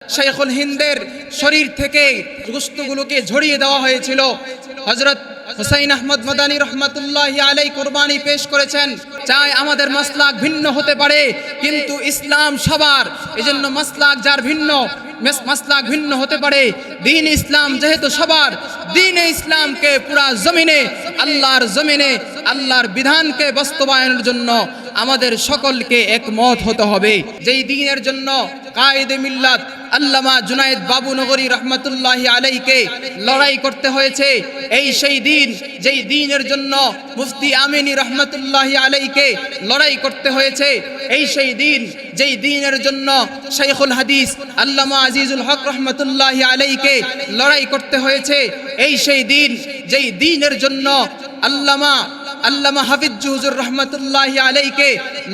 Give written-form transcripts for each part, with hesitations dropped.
শাইখুল হিন্দের শরীর থেকে গোশতগুলোকে ঝরিয়ে দেওয়া হয়েছিল। হযরত হুসাইন আহমদ মাদানী রহমাতুল্লাহি আলাইহি কুরবানি পেশ করেছেন। চাই আমাদের মাসলাক ভিন্ন হতে পারে, কিন্তু ইসলাম সবার, এজন্য মাসলাক যার ভিন্ন, মাসলাক ভিন্ন হতে পারে, দ্বীন ইসলাম যেহেতু সবার, দ্বীনে ইসলামকে পুরা জমিনে, আল্লাহর জমিনে আল্লাহর বিধানকে বাস্তবায়নের জন্য আমাদের সকলকে একমত হতে হবে। যেই দ্বীনের জন্য কায়েদে মিল্লাত আল্লামা জুনায়েদ বাবুনগরী রহমাতুল্লাহি আলাইহিকে লড়াই করতে হয়েছে, এই সেই দ্বীন যেই দ্বীনের জন্য মুফতি আমিনী রহমাতুল্লাহি আলাইহিকে লড়াই করতে হয়েছে, এই সেই দ্বীন যেই দ্বীনের জন্য শাইখুল হাদিস আল্লামা আজিজুল হক রহমাতুল্লাহি আলাইহিকে লড়াই করতে হয়েছে, এই সেই দ্বীন যেই দ্বীনের জন্য আল্লামা হাফিজ হুজুর রহমাতুল্লাহি আলাইহিকে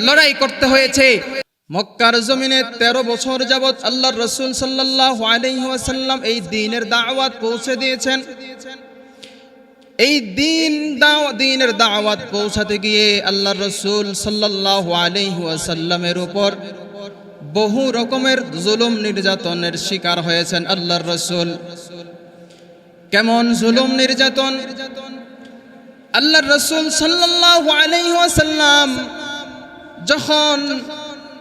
লড়াই করতে হয়েছে। মক্কার জমিনে 13 বছর যাবত আল্লাহর রাসূল সাল্লাল্লাহু আলাইহি ওয়াসাল্লাম এই দ্বীনের দাওয়াত পৌঁছে দিয়েছেন। এই দ্বীনের দাওয়াত পৌঁছাতে গিয়ে আল্লাহর রাসূল সাল্লাল্লাহু আলাইহি ওয়াসাল্লামের উপর বহু রকমের জুলুম নির্যাতনের শিকার হয়েছেন আল্লাহর রাসূল। কেমন জুলুম নির্যাতন! আল্লাহর রাসূল সাল্লাল্লাহু আলাইহি ওয়াসাল্লাম যখন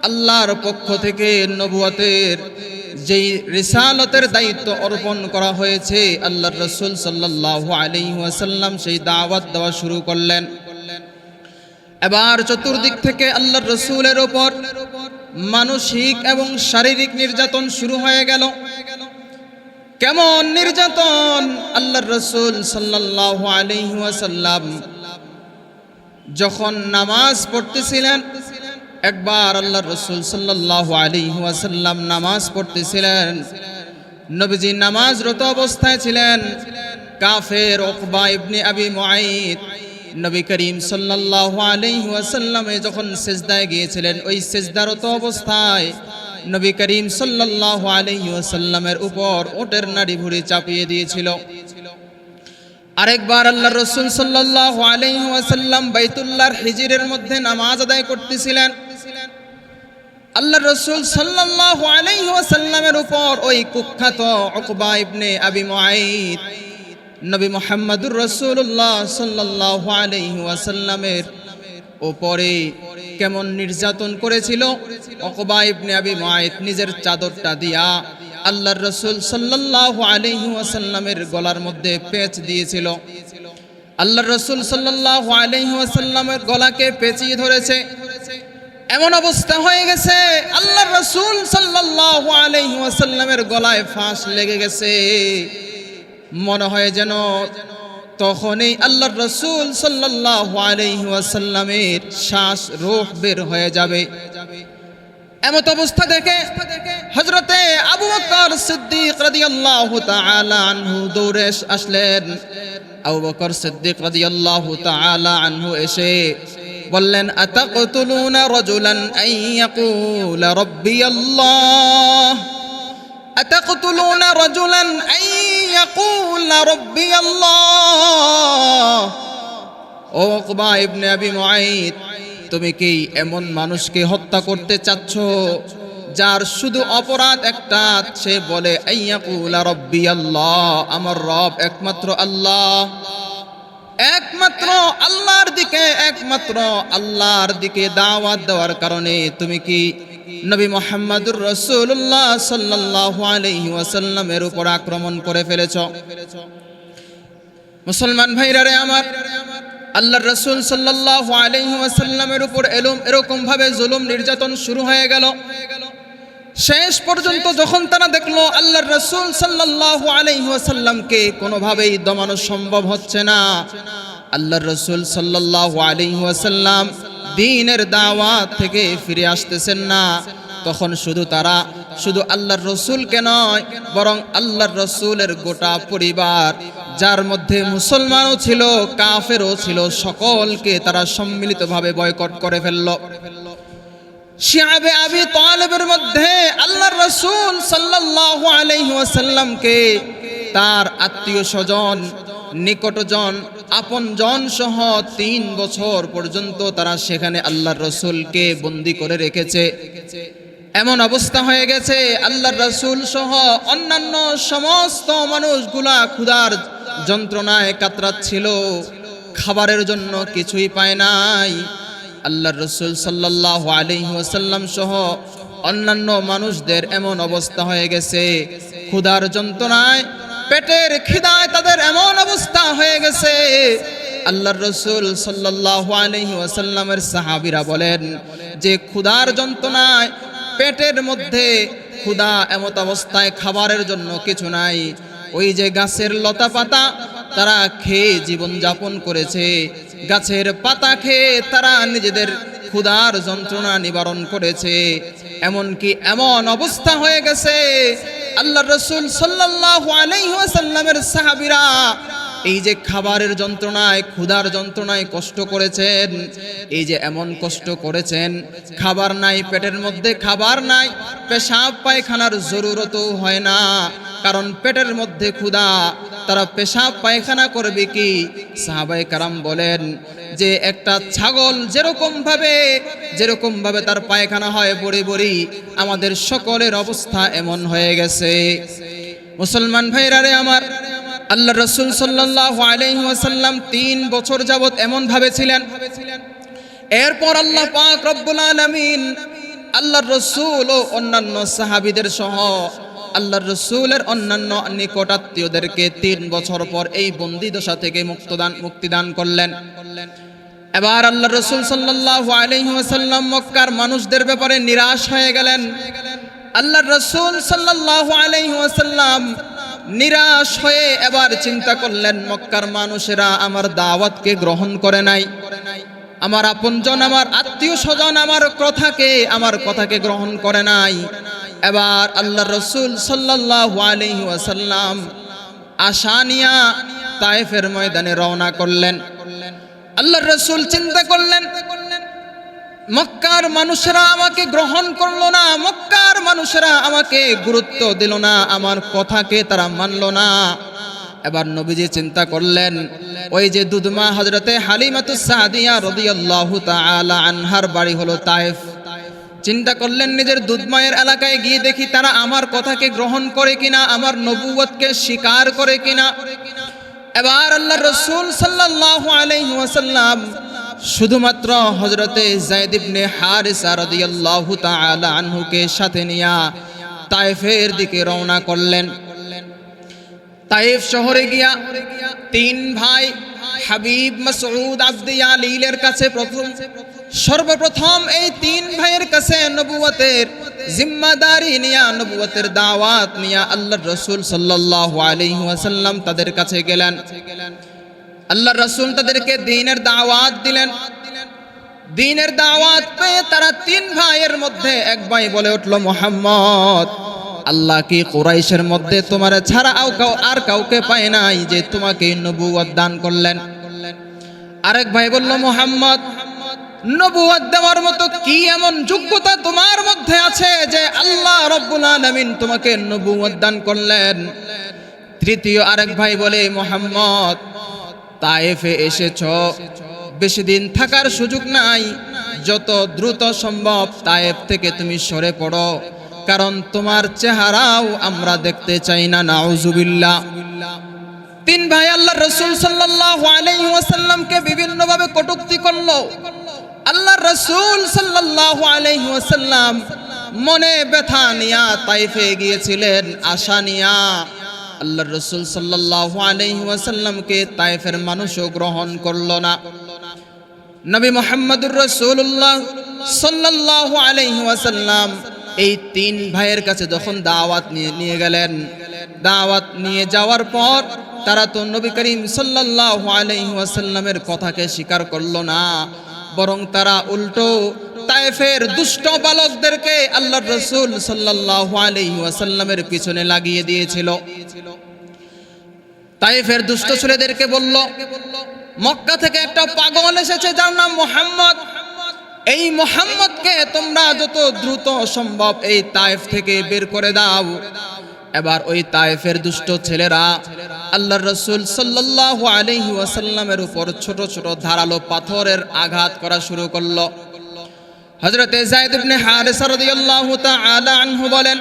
আল্লাহর পক্ষ থেকে নবুয়তের যেই রিসালতের দায়িত্ব অর্পণ করা হয়েছে, আল্লাহর রাসূল সাল্লাল্লাহু আলাইহি ওয়াসাল্লাম সেই দাওয়াত দেওয়া শুরু করলেন। এবার চতুর্দিক থেকে আল্লাহর রাসূলের উপর মানসিক এবং শারীরিক নির্যাতন শুরু হয়ে গেল। কেমন নির্যাতন! আল্লাহর রাসূল সাল্লাল্লাহু আলাইহি ওয়াসাল্লাম যখন নামাজ পড়তেছিলেন, একবার আল্লাহর রাসূল সাল্লাল্লাহু আলাইহি ওয়াসাল্লাম নামাজ পড়তেছিলেন, নবীজি নামাজরত অবস্থায় ছিলেন। কাফের উকবা ইবনে আবি মুআইত নবী করিম সাল্লাল্লাহু আলাইহি ওয়াসাল্লামে যখন সিজদায় গিয়েছিলেন, ওই সিজদারত অবস্থায় নবী করিম সাল্লাল্লাহু আলাইহি ওয়াসাল্লামের উপর ওটের নাড়ি ভুঁড়ি চাপিয়ে দিয়েছিল। আরেকবার আল্লাহর রাসূল সাল্লাল্লাহু আলাইহি ওয়াসাল্লাম বাইতুল্লাহর হিজরের মধ্যে নামাজ আদায় করতেছিলেন। আল্লাহর রাসূল সাল্লাল্লাহু আলাইহি ওয়াসাল্লামের উপর ওই কুখ্যাত উকবা ইবনে আবি মুআইত নবী মুহাম্মদুর রাসূলুল্লাহ সাল্লাল্লাহু আলাইহি ওয়াসাল্লামের উপরে কেমন নির্যাতন করেছিল। উকবা ইবনে আবি মুআইত নিজের চাদরটা দিয়া আল্লাহর রাসূল সাল্লাল্লাহু আলাইহি ওয়াসাল্লামের গলার মধ্যে পেঁচ দিয়েছিল। আল্লাহর রাসূল সাল্লাল্লাহু আলাইহি ওয়াসাল্লামের গলাকে পেঁচিয়ে ধরেছে। এমন অবস্থা হয়ে গেছে আল্লাহর রাসূল সাল্লাল্লাহু আলাইহি ওয়াসাল্লামের গলায় ফাঁস লেগে গেছে। মনে হয় যেন তখনই আল্লাহর রাসূল সাল্লাল্লাহু আলাইহি ওয়াসাল্লামের শ্বাস রূহ বের হয়ে যাবে। এমত অবস্থা দেখে হযরতে আবু বকর সিদ্দিক রাদিয়াল্লাহু তাআলা আনহু দৌড়ে আসলেন। আবু বকর সিদ্দিক রাদিয়াল্লাহু তাআলা আনহু এসে বললেন, আতাকতুলুনা রাজুলান আন ইয়াকুলা রাব্বিয়াল্লাহ, আতাকতুলুনা রাজুলান আন ইয়াকুলা রাব্বিয়াল্লাহ। ও উকবা ইবনে আবি মুআইত, তুমি কি এমন মানুষকে হত্যা করতে চাচ্ছ যার শুধু অপরাধ একটা, সে বলে আন ইয়াকুলা রাব্বিয়াল্লাহ, আমার রব একমাত্র আল্লাহ, একমাত্র আল্লাহর দিকে দাওয়াত দেওয়ার কারণে তুমি কি নবী মুহাম্মদুর রাসূলুল্লাহ সাল্লাল্লাহু আলাইহি ওয়াসাল্লামের উপর আক্রমণ করে ফেলেছ? মুসলমান ভাইরা রে আমার, আল্লাহর রাসূল সাল্লাল্লাহু আলাইহি ওয়াসাল্লামের উপর এরকম ভাবে জুলুম নির্যাতন শুরু হয়ে গেল। শেষ পর্যন্ত যখন তারা দেখলো আল্লাহর রাসূল সাল্লাল্লাহু আলাইহি ওয়াসাল্লামকে কোনোভাবেই দমানো সম্ভব হচ্ছে না, আল্লাহর রাসূল সাল্লাল্লাহু আলাইহি ওয়াসাল্লাম দ্বীনের দাওয়াত থেকে ফিরে আসতেছেন না, তখন শুধু আল্লাহর রাসূলকে নয়, বরং আল্লাহর রাসূলের গোটা পরিবার, যার মধ্যে মুসলমানও ছিল কাফেরও ছিল, সকলকে তারা সম্মিলিতভাবে বয়কট করে ফেলল। শিয়াবে আবি তালেবের মধ্যে আল্লাহর রাসূল সাল্লাল্লাহু আলাইহি ওয়াসাল্লামকে তার আত্মীয় স্বজন, নিকটজন, আপনজন সহ 3 বছর পর্যন্ত তারা সেখানে আল্লাহর রাসূলকে বন্দী করে রেখেছে। এমন অবস্থা হয়ে গেছে আল্লাহর রাসূল সহ অন্যান্য সমস্ত মানুষগুলা ক্ষুধার যন্ত্রণায় কাতরাচ্ছিল, খাবারের জন্য কিছুই পায় নাই। আল্লাহর রাসূল সাল্লাল্লাহু আলাইহি ওয়াসাল্লাম সহ অন্যান্য মানুষদের এমন অবস্থা হয়ে গেছে, ক্ষুধার যন্ত্রণায় পেটের খিদায় তাদের এমন অবস্থা হয়ে গেছে। আল্লাহর রাসূল সাল্লাল্লাহু আলাইহি ওয়াসাল্লামের সাহাবীরা বলেন যে ক্ষুধার যন্ত্রণায় পেটের মধ্যে ক্ষুধা, এমত অবস্থায় খাবারের জন্য কিছু নাই। ওই যে গাছের লতা পাতা তারা খেয়ে জীবন যাপন করেছে, গাছের পাতা খেয়ে তারা নিজেদের ক্ষুধার যন্ত্রণা নিবারণ করেছে। এমনকি এমন অবস্থা হয়ে গেছে আল্লাহর রাসূল সাল্লাল্লাহু আলাইহি ওয়াসাল্লামের সাহাবীরা এই যে খাবারের যন্ত্রণায়, ক্ষুধার যন্ত্রণায় কষ্ট করেছেন, এই যে এমন কষ্ট করেছেন, খাবার নাই, পেটের মধ্যে খাবার নাই, পেশাব পায়খানার জরুরতও হয় না, কারণ পেটের মধ্যে ক্ষুধা, তারা পেশাব পায়খানা করবে কি? সাহাবায়ে কারাম বলেন যে একটা ছাগল যেরকম ভাবে তার পায়খানা হয় বড়ি বড়ি, আমাদের সকলের অবস্থা এমন হয়ে গেছে। মুসলমান ভাইরা রে আমার, আল্লাহর রাসূল সাল্লাল্লাহু আলাইহি ওয়াসাল্লাম 3 বছর যাবত এমন ভাবে ছিলেন। এরপর আল্লাহ পাক রব্বুল আলামিন আল্লাহর রাসূল ও অন্যান্য সাহাবীদের সহ আল্লাহর রাসূলের অন্যান্য নিকটাত্মীয়দেরকে 3 বছর পর এই বন্দী দশা থেকে মুক্তিদান করলেন। এবার আল্লাহর রাসূল সাল্লাল্লাহু আলাইহি ওয়াসাল্লাম মক্কার মানুষদের ব্যাপারে নিরাশ হয়ে গেলেন। আল্লাহর রাসূল সাল্লাল্লাহু আলাইহি ওয়াসাল্লাম নিরাশ হয়ে এবার চিন্তা করলেন, মক্কার মানুষেরা আমার দাওয়াতকে গ্রহণ করে নাই, আমার আপনজন, আমার আত্মীয় স্বজন আমার কথাকে গ্রহণ করে নাই। এবার আল্লাহর রাসূল সাল্লাল্লাহু আলাইহি ওয়াসাল্লাম আশা নিয়া তায়েফের ময়দানে রওনা করলেন। আল্লাহর রাসূল চিন্তা করলেন, মক্কার মানুষেরা আমাকে গ্রহণ করলো না, মক্কার মানুষেরা আমাকে গুরুত্ব দিল না, আমার কথাকে তারা মানলো না। এবার নবীজি চিন্তা করলেন, ওই যে দুধমা হযরতে হালিমাতুস সাদিয়া রাদিয়াল্লাহু তাআলা আনহার বাড়ি হলো তায়েফ। চিন্তা করলেন নিজের দুধমায়ের এলাকায় গিয়ে দেখি তারা আমার কথাকে গ্রহণ করে কিনা, আমার নবুয়তকে স্বীকার করে কিনা। এবার আল্লাহর রাসূল সাল্লাল্লাহু আলাইহি ওয়াসাল্লাম শুধুমাত্র হযরতে যায়েদ ইবনে হারিসা রাদিয়াল্লাহু তাআলা আনহুকে সাথে নিয়া তায়েফের দিকে রওনা করলেন। তায়েফ শহরে গিয়া 3 ভাই হাবিব, মাসউদ, আবদি ইয়ালিলের কাছে সর্বপ্রথম এই 3 ভাইয়ের কাছে নবুয়তের জিম্মাদারি নিয়া, নবুয়তের দাওয়াত নিয়া আল্লাহর রাসূল সাল্লাল্লাহু আলাইহি ওয়াসাল্লাম তাদের কাছে গেলেন। আল্লাহর রাসূল তাদেরকে দ্বীনের দাওয়াত দিলেন। দ্বীনের দাওয়াত পেয়ে তারা 3 ভাইয়ের মধ্যে এক ভাই বলে উঠল, মুহাম্মদ, আল্লাহ কি কুরাইশের মধ্যে তোমার ছাড়া আর কাউকে পায় নাই যে তোমাকে নবুয়ত দান করলেন? আরেক ভাই বলল, মুহাম্মদ, নবুয়ত দেওয়ার মতো কি এমন যোগ্যতা তোমার মধ্যে আছে যে আল্লাহ রাব্বুল আলামিন তোমাকে নবুয়ত দান করলেন? তৃতীয় আরেক ভাই বলে, মুহাম্মদ, তায়েফে এসেছো, বেশি দিন থাকার সুযোগ নাই, যত দ্রুত সম্ভব তায়েফ থেকে তুমি সরে পড়ো, কারণ তোমার চেহারাও আমরা দেখতে চাই না। নাউজুবিল্লাহ। 3 ভাই আল্লাহর রাসূল সাল্লাল্লাহু আলাইহি ওয়াসাল্লামকে বিভিন্নভাবে কটূক্তি করলো। আল্লাহর রাসূল সাল্লাল্লাহু আলাইহি ওয়াসাল্লাম মনে ব্যথা নিয়া তায়েফে গিয়েছিলেন, আশা নিয়া। আল্লাহর রাসূল সাল্লাল্লাহু আলাইহি ওয়াসাল্লামকে তায়েফের মানুষও গ্রহণ করলো না। নবী মুহাম্মদুর রাসূলুল্লাহ সাল্লাল্লাহু আলাইহি ওয়াসাল্লাম এই 3 ভাইয়ের কাছে যখন দাওয়াত নিয়ে গেলেন, দাওয়াত নিয়ে যাওয়ার পর তারা তো নবী করিম সাল্লাল্লাহু আলাইহি ওয়াসাল্লামের কথাকে স্বীকার করলো না, বরং তারা উল্টো তায়েফের দুষ্ট বালকদেরকে আল্লাহর রাসূল সাল্লাল্লাহু আলাইহি ওয়াসাল্লামের পিছনে লাগিয়ে দিয়েছিল। তায়েফের দুষ্ট ছেলেদেরকে বলল, মক্কা থেকে একটা পাগল এসেছে যার নাম মুহাম্মদ, এই মুহাম্মদকে তোমরা যত দ্রুত সম্ভব এই তায়েফ থেকে বের করে দাও। এবার ওই তায়েফের দুষ্ট ছেলেরা আল্লাহর রাসূল সাল্লাল্লাহু আলাইহি ওয়াসাল্লামের উপর ছোট ছোট ধারালো পাথরের আঘাত করা শুরু করলো। হযরতে যায়েদ ইবনে হারিসা রাদিয়াল্লাহু তাআলা আনহু বলেন,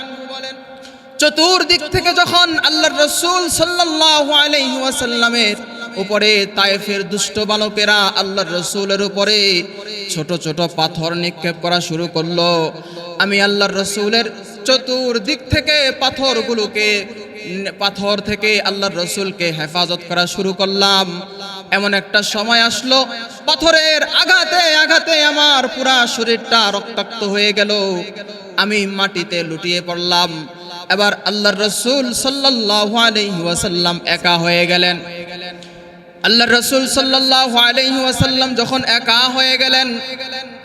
চতুর্দিক থেকে যখন আল্লাহর রাসূল সাল্লাল্লাহু আলাইহি ওয়াসাল্লামের উপরে তায়েফের দুষ্ট বালকেরা আল্লাহর রাসূলের উপরে ছোট ছোট পাথর নিক্ষেপ করা শুরু করলো, আমি আল্লাহর রাসূলের চতুর্দিক থেকে পাথর থেকে আল্লাহর রাসূলকে হেফাজত করা শুরু করলাম। এমন একটা সময় আসলো, পাথরের আঘাতে আঘাতে আমার পুরা শরীরটা রক্তাক্ত হয়ে গেল, আমি মাটিতে লুটিয়ে পড়লাম। এবার আল্লাহর রাসূল সাল্লাল্লাহু আলাইহি ওয়াসাল্লাম একা হয়ে গেলেন। আল্লাহর রাসূল সাল্লাল্লাহু আলাইহি ওয়াসাল্লাম যখন একা হয়ে গেলেন,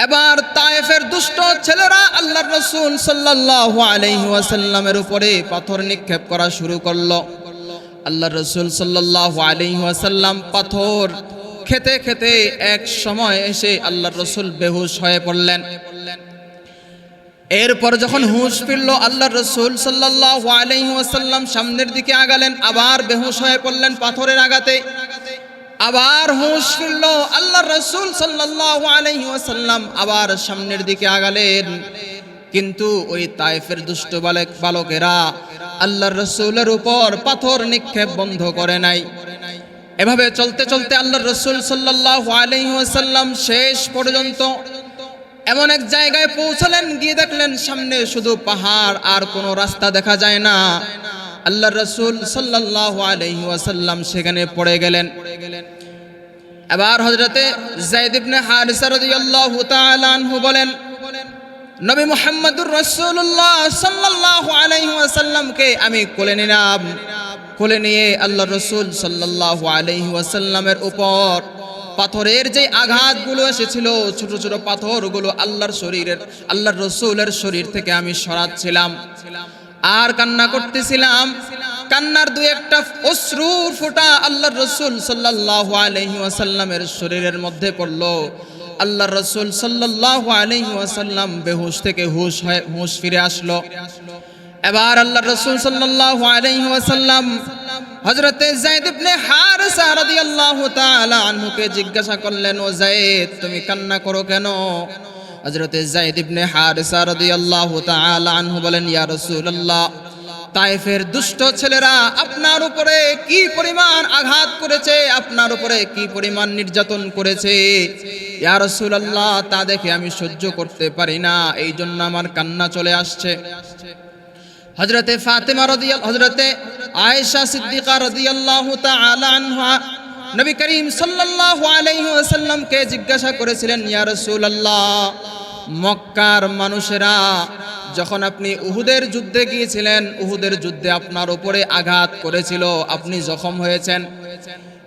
এবার তায়েফের দুষ্ট ছেলেরা আল্লাহর রাসূল সাল্লাল্লাহু আলাইহি ওয়াসাল্লামের উপরে পাথর নিক্ষেপ করা শুরু করলো। আল্লাহর রাসূল সাল্লাল্লাহু আলাইহি ওয়াসাল্লাম পাথর খেতে খেতে এক সময় এসে আল্লাহর রাসূল বেহুশ হয়ে পড়লেন। এরপর যখন হুঁশ ফিরল, আল্লাহর রাসূল সাল্লাল্লাহু আলাইহি ওয়াসাল্লাম সামনের দিকে আগালেন, আবার বেহুশ হয়ে পড়লেন পাথরের আঘাতে। আবার হুঁশ ফিরল, আল্লাহর রাসূল সাল্লাল্লাহু আলাইহি ওয়াসাল্লাম আবার সামনের দিকে আগালেন। কিন্তু ওই তায়েফের দুষ্ট বালকেরা আল্লাহর রাসূলের উপর পাথর নিক্ষেপ বন্ধ করে নাই। এভাবে চলতে চলতে আল্লাহর রাসূল সাল্লাল্লাহু আলাইহি ওয়াসাল্লাম শেষ পর্যন্ত এমন এক জায়গায় পৌঁছলেন, গিয়ে দেখলেন সামনে শুধু পাহাড়, আর কোনো রাস্তা দেখা যায় না। আল্লাহর রাসূল সাল্লাল্লাহু আলাইহি ওয়াসাল্লাম সেখানে পড়ে গেলেন। এবার হযরতে যায়েদ ইবনে হারিসা রাদিয়াল্লাহু তাআলা আনহু বলেন, নবী মুহাম্মদুর রাসূলুল্লাহ সাল্লাল্লাহু আলাইহি ওয়াসাল্লামকে আমি কোলে নিলাম। কোলে নিয়ে আল্লাহর রাসূল সাল্লাল্লাহু আলাইহি ওয়াসাল্লামের উপর পাথরের যে আঘাতগুলো এসেছিল, ছোট ছোট পাথরগুলো আল্লাহর রাসূলের শরীর থেকে আমি সরাচ্ছিলাম আর কান্না করতেছিলাম। কান্নার দুই একটা অশ্রুর ফোঁটা আল্লাহর রাসূল সাল্লাল্লাহু আলাইহি ওয়াসাল্লামের শরীরের মধ্যে পড়লো। আল্লাহর রাসূল সাল্লাল্লাহু আলাইহি ওয়াসাল্লাম বেহুশ থেকে হুঁশ ফিরে আসলো। এবার আল্লাহর রাসূল সাল্লাল্লাহু আলাইহি ওয়াসাল্লাম হযরতে যায়েদ ইবনে হারিসা রাদিয়াল্লাহু তাআলা আনহুকে জিজ্ঞাসা করলেন, ও যায়েদ, তুমি কান্না করো কেন? হযরতে যায়েদ ইবনে হারিসা রাদিয়াল্লাহু তাআলা আনহু বলেন, ইয়া রাসূলুল্লাহ, তায়েফের দুষ্ট ছেলেরা আপনার উপরে কি পরিমাণ আঘাত করেছে, আপনার উপরে কি পরিমাণ নির্যাতন করেছে, ইয়া রাসূলুল্লাহ, তা দেখে আমি সহ্য করতে পারি না, এই জন্য আমার কান্না চলে আসছে। হযরতে ফাতেমা হযরতে আয়েশা সিদ্দিকা রাদিয়াল্লাহু তাআলা আনহা নবী করিম সাল্লাল্লাহু আলাইহি ওয়াসাল্লামকে জিজ্ঞাসা করেছিলেন, ইয়া রাসূলুল্লাহ, মক্কার মানুষেরা যখন আপনি উহুদের যুদ্ধে গিয়েছিলেন, উহুদের যুদ্ধে আপনার উপরে আঘাত করেছিল, আপনি জখম হয়েছেন।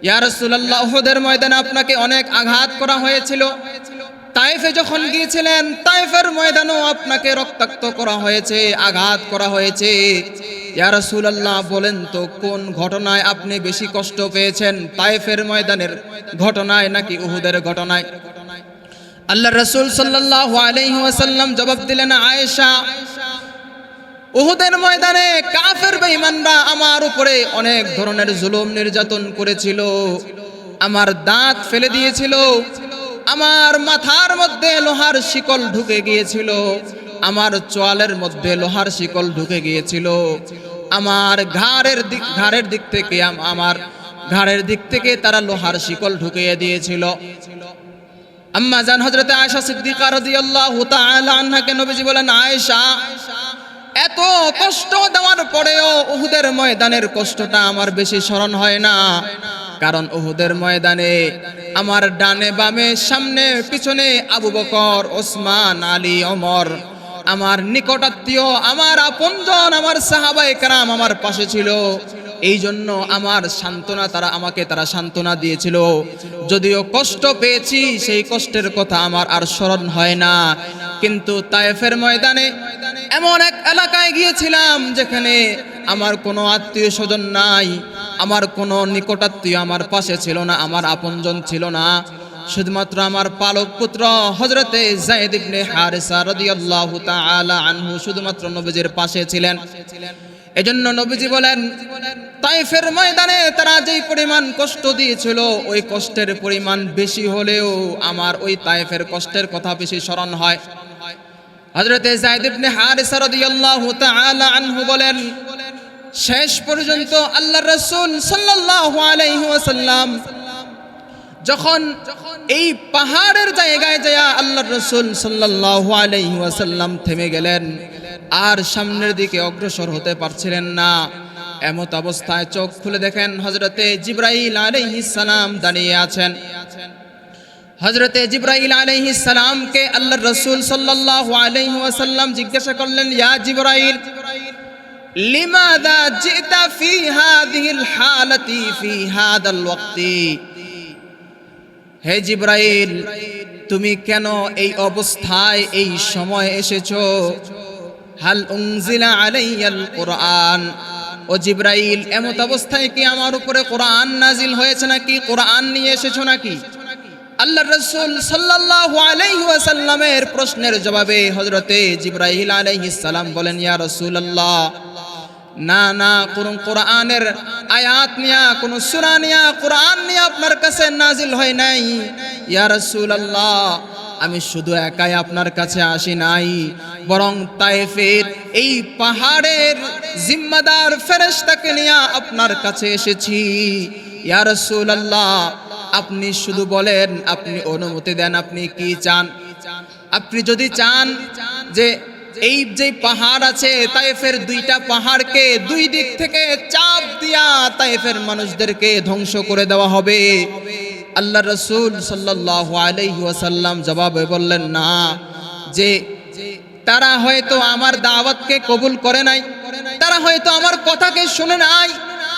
ইয়া রাসূলুল্লাহ, উহুদের ময়দানে আপনাকে অনেক আঘাত করা হয়েছিল। তায়েফে যখন গিয়েছিলেন, তায়েফের ময়দানেও আপনাকে রক্তাক্ত করা হয়েছে, আঘাত করা হয়েছে। ইয়া রাসূলুল্লাহ, বলেন তো কোন ঘটনায় আপনি বেশি কষ্ট পেয়েছেন, তায়েফের ময়দানের ঘটনায় নাকি উহুদের ঘটনায়? আল্লাহর রাসূল সাল্লাল্লাহু আলাইহি ওয়াসাল্লাম জবাব দিলেন, আয়েশা, উহুদের ময়দানে কাফের বেঈমানরা আমার উপরে অনেক ধরনের জুলুম নির্যাতন করেছিল, আমার দাঁত ফেলে দিয়েছিল, আমার মাথার মধ্যে লোহার শিকল ঢুকে গিয়েছিল, আমার চোয়ালের মধ্যে লোহার শিকল ঢুকে গিয়েছিল, আমার ঘাড়ের দিক থেকে তারা লোহার শিকল ঢুকিয়ে দিয়েছিল। আম্মা জান হযরতে আয়েশা সিদ্দিকা রাদিয়াল্লাহু তাআলা আনহাকে নবীজি বলেন, আয়েশা, এত কষ্ট দেওয়ার পরেও উহুদের ময়দানের কষ্টটা আমার বেশি স্মরণ হয় না, কারণ উহুদের ময়দানে আমার ডানে বামে সামনে পিছনে আবু বকর, ওসমান, আলী, ওমর, আমার নিকটাত্মীয়, আমার আপনজন, আমার সাহাবায়ে কেরাম আমার পাশে ছিল। এই জন্য আমার সান্ত্বনা আমাকে সান্ত্বনা দিয়েছিল। যদিও কষ্ট পেয়েছি, সেই কষ্টের কথা আমার আর স্মরণ হয় না। কিন্তু তায়েফের ময়দানে এমন এক এলাকায় গিয়েছিলাম যেখানে আমার কোনো আত্মীয় স্বজন নাই, আমার কোনো নিকটাত্মীয় আমার পাশে ছিল না, আমার আপনজন ছিল না, শুধুমাত্র আমার পালক পুত্র হযরতে যায়েদ ইবনে হারিসা রাদিয়াল্লাহু তাআলা আনহু শুধুমাত্র নবীজির পাশে ছিলেন। এজন্য নবীজি বলেন, তায়েফের ময়দানে তারা যেই পরিমাণ কষ্ট দিয়েছিল, ওই কষ্টের পরিমাণ বেশি হলেও আমার ওই তায়েফের কষ্টের কথা বেশি স্মরণ হয়। হযরতে যায়েদ ইবনে হারিসা রাদিয়াল্লাহু তাআলা আনহু বলেন, শেষ পর্যন্ত আল্লাহর রাসূল সাল্লাল্লাহু আলাইহি ওয়াসাল্লাম যখন এই পাহাড়ের জায়গায় যায় আল্লাহর রাসূল সাল্লাল্লাহু আলাইহি ওয়াসাল্লাম থেমে গেলেন, আর সামনের দিকে অগ্রসর হতে পারছিলেন না। এমত অবস্থায় চোখ খুলে দেখেন হযরতে জিবরাইল আলাইহিস সালাম দাঁড়িয়ে আছেন। হযরতে জিবরাইল আলাইহিস সালামকে আল্লাহর রাসূল সাল্লাল্লাহু আলাইহি ওয়াসাল্লাম জিজ্ঞাসা করলেন, ইয়া জিবরাইল, লিমাযা জিতা ফি হাযিহিল হালাতি ফি হাদাল ওয়াক্তি? হে জিবরাইল, তুমি কেন এই অবস্থায় এই সময় এসেছো? হাল উনজিলা আলাইয়াল কুরআন? ও জিবরাইল, এমত অবস্থায় কি আমার উপরে কোরআন নাজিল হয়েছে নাকি? কোরআন নিয়ে এসেছো নাকি? আল্লাহর রাসূল সাল্লাল্লাহু আলাইহি ওয়াসাল্লামের প্রশ্নের জবাবে হযরতে জিবরাইল আলাইহিস সালাম বলেন, ইয়া রাসূলুল্লাহ, না না, কোন কোরআনের আয়াত নিয়া, কোন সূরা নিয়া, কোরআন নিয়া আপনার কাছে নাজিল হয় নাই। ইয়া রাসূলুল্লাহ, আমি শুধু একাই আপনার কাছে আসি নাই, বরং তায়েফের এই পাহাড়ের জিম্মাদার ফেরেশতাকে নিয়ে আপনার কাছে এসেছি। ইয়া রাসূলুল্লাহ, আপনি শুধু বলেন, আপনি অনুমতি দেন, আপনি কি চান? আপনি যদি চান যে এই যে পাহাড় আছে তায়েফের, দুইটা পাহাড়কে দুই দিক থেকে চাপ দিয়া তায়েফের মানুষদেরকে ধ্বংস করে দেওয়া হবে। আল্লাহর রাসূল সাল্লাল্লাহু আলাইহি ওয়াসাল্লাম জবাবে বললেন, না, যে তারা হয়তো আমার দাওয়াতকে কবুল করে নাই, তারা হয়তো আমার কথাকে শুনে নাই,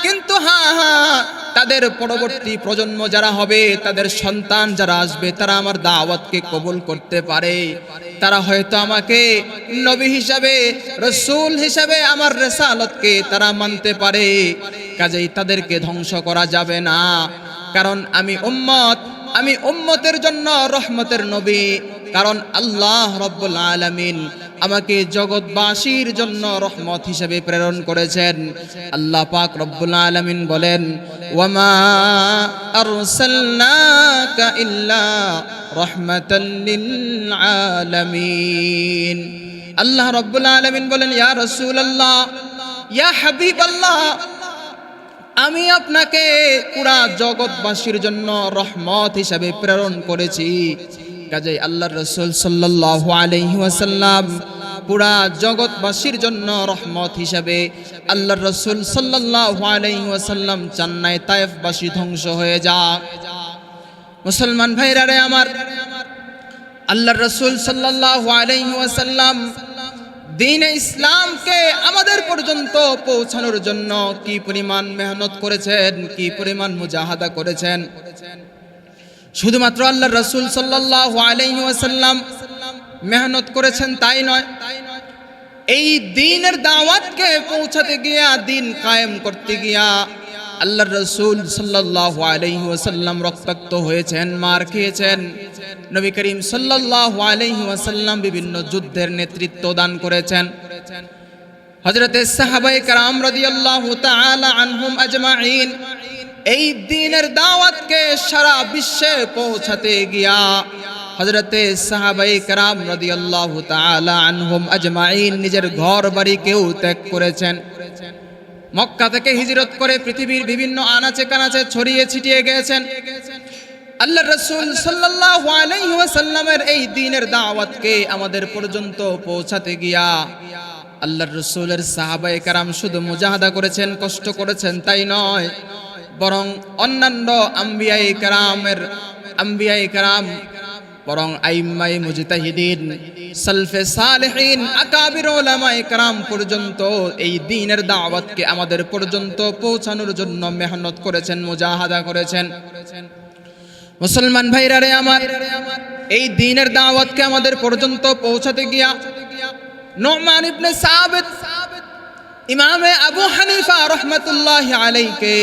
কিন্তু হ্যাঁ, তাদের পরবর্তী প্রজন্ম যারা হবে, তাদের সন্তান যারা আসবে, তারা আমার দাওয়াতকে কবুল করতে পারে। তারা হয়তো আমাকে নবী হিসাবে, রাসূল হিসাবে আমার রিসালাতকে তারা মানতে পারে। কাজেই তাদেরকে ধ্বংস করা যাবে না, কারণ আমি উম্মতের জন্য রহমতের নবী। কারণ আল্লাহ রাব্বুল আলামিন আমাকে জগৎবাসীর জন্য রহমত হিসেবে প্রেরণ করেছেন। আল্লাহ পাক রব্বুল আলামিন বলেন, ওয়ামা আরসালনাকা ইল্লা রাহমাতাল লিল আলামিন। আল্লাহ রাব্বুল আলামিন বলেন, ইয়া রাসূলুল্লাহ, ইয়া হাবিবাল্লাহ, আমি আপনাকে পুরা জগৎবাসীর জন্য রহমত হিসেবে প্রেরণ করেছি। কাজেই আল্লাহর রাসূল সাল্লাল্লাহু আলাইহি ওয়াসাল্লাম পুরা জগৎবাসীর জন্য রহমত হিসেবে আল্লাহর রাসূল সাল্লাল্লাহু আলাইহি ওয়াসাল্লাম চান নাই তায়েফবাসী ধ্বংস হয়ে যাক। মুসলমান ভাইরা রে আমার, আল্লাহর রাসূল সাল্লাল্লাহু আলাইহি ওয়াসাল্লাম দ্বীন-এ ইসলামকে আমাদের পর্যন্ত পৌঁছানোর জন্য কি পরিমাণ মেহনত করেছেন, কি পরিমাণ মুজাহাদা করেছেন। শুধুমাত্র আল্লাহর রাসূল সাল্লাল্লাহু আলাইহি ওয়াসাল্লাম মেহনত করেছেন তাই নয়, এই দ্বীনের দাওয়াতকে পৌঁছাতে গিয়া, দ্বীন কায়েম করতে গিয়া আল্লাহর রাসূল সাল্লাল্লাহু আলাইহি ওয়াসাল্লাম রক্তাক্ত হয়েছেন, মার খেয়েছেন। নবী করিম সাল্লাল্লাহু আলাইহি ওয়াসাল্লাম বিভিন্ন যুদ্ধের নেতৃত্ব দান করেছেন। হযরতে সাহাবায়ে কেরাম রাদিয়াল্লাহু তাআলা আনহুম আজমাইন এই দ্বীনের দাওয়াতকে সারা বিশ্বে পৌঁছাতে গিয়া হযরতে সাহাবায়ে কেরাম রাদিয়াল্লাহু তাআলা আনহুম আজমাইন নিজের ঘর বাড়িকেও ত্যাগ করেছেন। মক্কা থেকে হিজরত করে পৃথিবীর বিভিন্ন আনাচে কানাচে ছড়িয়ে ছিটিয়ে গিয়েছেন। আল্লাহর রাসূল সাল্লাল্লাহু আলাইহি ওয়াসাল্লামের এই দ্বীনের দাওয়াতকে আমাদের পর্যন্ত পৌঁছাতে গিয়া আল্লাহর রাসূলের সাহাবায়ে কেরাম শুধু মুজাহাদা করেছেন, কষ্ট করেছেন তাই নয়, বরং অন্যান্য আম্বিয়ায়ে কেরাম বরং আইম্মায়ে মুজতাহিদিন, সালফে সালেহিন, আকাবির উলামায়ে কেরাম পর্যন্ত এই দ্বীনের দাওয়াতকে আমাদের পর্যন্ত পৌঁছানোর জন্য মেহনত করেছেন, মুজাহাদা করেছেন। মুসলমান ভাইরা রে আমার, এই দ্বীনের দাওয়াতকে আমাদের পর্যন্ত পৌঁছাতে গিয়া নুমান ইবনে সাবিত ইমামে আবু হানিফা রাহমাতুল্লাহি আলাইহিকে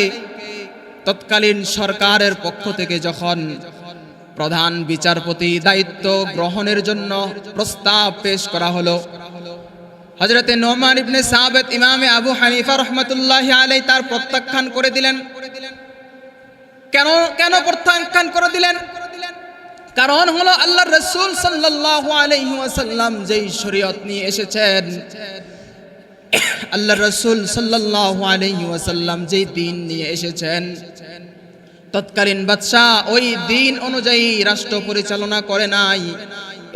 তৎকালীন সরকারের পক্ষ থেকে যখন প্রধান বিচারপতি দায়িত্ব গ্রহণের জন্য প্রস্তাব পেশ করা হলো, হযরতে নুমান ইবনে সাবিত ইমামে আবু হানিফা রাহমাতুল্লাহি আলাইহি তার প্রত্যাখ্যান করে দিলেন। কেন প্রত্যাখ্যান করে দিলেন? কারণ হলো আল্লাহর রাসূল সাল্লাল্লাহু আলাইহি ওয়াসাল্লাম যেই শরীয়ত নিয়ে এসেছেন, আল্লাহর রাসূল সাল্লাল্লাহু আলাইহি ওয়াসাল্লাম যেই দ্বীন নিয়ে এসেছেন, তৎকালীন বাদশা ওই দ্বীন অনুযায়ী রাষ্ট্র পরিচালনা করে নাই।